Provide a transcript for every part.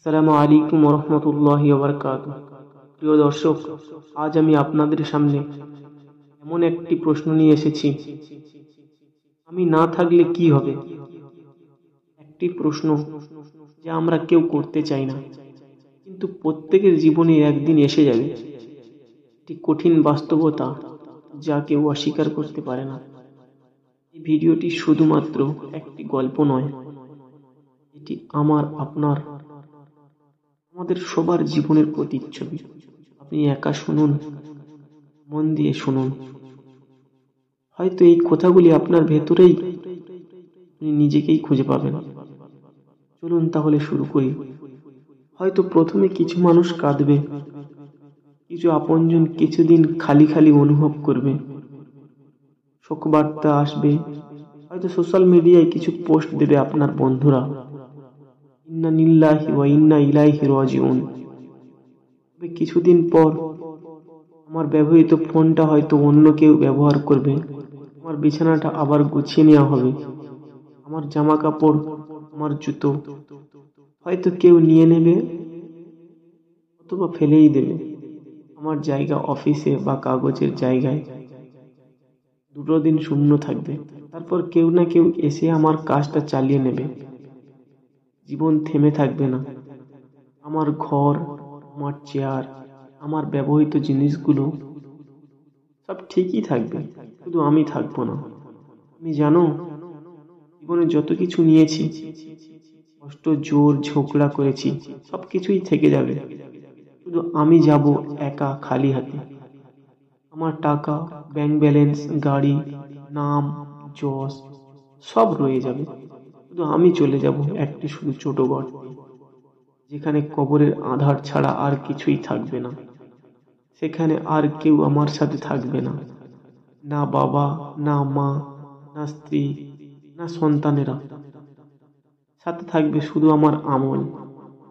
আসসালামু আলাইকুম রহমতুল্লাহি ওয়া বারাকাতুহু। প্রিয় দর্শক, আজ আমি আপনাদের সামনে এমন একটি প্রশ্ন নিয়ে এসেছি, আমি না থাকলে কি হবে। একটি প্রশ্ন যা আমরা কেউ করতে চাই না, কিন্তু প্রত্যেকের জীবনে একদিন এসে যাবে। একটি কঠিন বাস্তবতা যা কেউ অস্বীকার করতে পারে না। এই ভিডিওটি শুধুমাত্র একটি গল্প নয়, এটি আমার, আপনার, আমাদের সবার জীবনের প্রতিচ্ছবি। আপনি একা শুনুন, মন দিয়ে শুনুন। হয়তো এই কথাগুলি আপনার ভেতরেই আপনি নিজেকেই খুঁজে পাবেন। চলুন তাহলে শুরু করি। হয়তো প্রথমে কিছু মানুষ কাঁদবে, কিছু আপনজন কিছুদিন খালি খালি অনুভব করবে, শোক বার্তা আসবে, হয়তো সোশ্যাল মিডিয়ায় কিছু পোস্ট দেবে আপনার বন্ধুরা, ইন্না লিল্লাহি ওয়া ইন্না ইলাইহি রাজিউন। তবে কিছুদিন পর আমার ব্যবহৃত ফোনটা হয়তো অন্য কেউ ব্যবহার করবে, আমার বিছানাটা আবার গুছিয়ে নেওয়া হবে, আমার জামা কাপড়, আমার জুতো হয়তো কেউ নিয়ে নেবে অথবা ফেলেই দেবে। আমার জায়গা অফিসে বা কাগজের জায়গায় দুটো দিন শূন্য থাকবে। তারপর কেউ না কেউ এসে আমার কাজটা চালিয়ে নেবে। জীবন থেমে থাকবে না। আমার ঘর, আমার চেয়ার, আমার ব্যবহৃত জিনিসগুলো সব ঠিকই থাকবে, শুধু আমি থাকবো না। আমি জানো, জীবনে যত কিছু নিয়েছি, কষ্ট, জোর, ঝগড়া করেছি, সবকিছুই থেকে যাবে। শুধু আমি যাব একা, খালি হাতে। আমার টাকা, ব্যাংক ব্যালেন্স, গাড়ি, নাম, যশ সব রয়ে যাবে। শুধু আমি চলে যাব একটি শুধু ছোট গর্তে, যেখানে কবরের আধার ছাড়া আর কিছুই থাকবে না। সেখানে আর কেউ আমার সাথে থাকবে না, না বাবা, না মা, না স্ত্রী, না সন্তানেরা। সাথে থাকবে শুধু আমার আমল।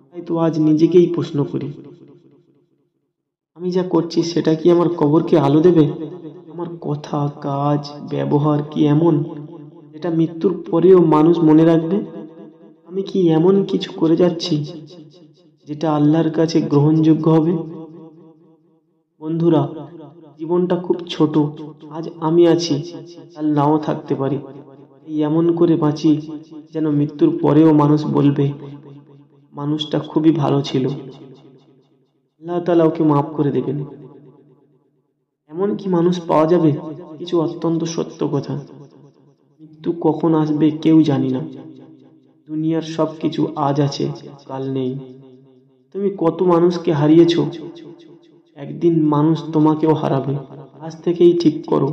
তাই তো আজ নিজেকেই প্রশ্ন করি, আমি যা করছি সেটা কি আমার কবরকে আলো দেবে? আমার কথা, কাজ, ব্যবহার কি এমন যেটা মৃত্যুর পরেও মানুষ মনে রাখবে? আমি কি এমন কিছু করে যাচ্ছি যেটা আল্লাহর কাছে গ্রহণযোগ্য হবে? বন্ধুরা, জীবনটা খুব ছোট। আজ আমি আছি, কাল নাও থাকতে পারি। এই এমন করে বাঁচি যেন মৃত্যুর পরেও মানুষ বলবে মানুষটা খুবই ভালো ছিল। আল্লাহ তাআলা ওকে মাফ করে দেবেন। এমন কি মানুষ পাওয়া যাবে? কিছু অত্যন্ত সত্য কথা, মৃত্যু কখন আসবে কেউ জানি না। দুনিয়ার সবকিছু আজ আছে, কাল নেই। তুমি কত মানুষকে হারিয়েছো, একদিন মানুষ তোমাকেও হারাবে। আজ থেকেই ঠিক করো,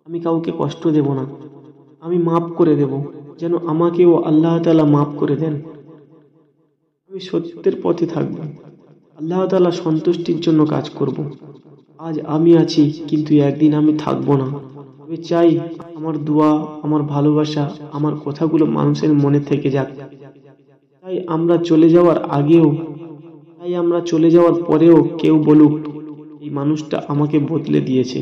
আমি কাউকে কষ্ট দেব না, আমি মাফ করে দেব, যেন আমাকেও আল্লাহ তাআলা মাফ করে দেন। আমি সত্যের পথে থাকব, আল্লাহ তাআলা সন্তুষ্টির জন্য কাজ করব। আজ আমি আছি, কিন্তু একদিন আমি থাকবো না। আমি চাই আমার দোয়া, আমার ভালোবাসা, আমার কথাগুলো মানুষের মনে থেকে যাক। তাই আমরা চলে যাওয়ার আগেও, তাই আমরা চলে যাওয়ার পরেও কেউ বলুক এই মানুষটা আমাকে বদলে দিয়েছে।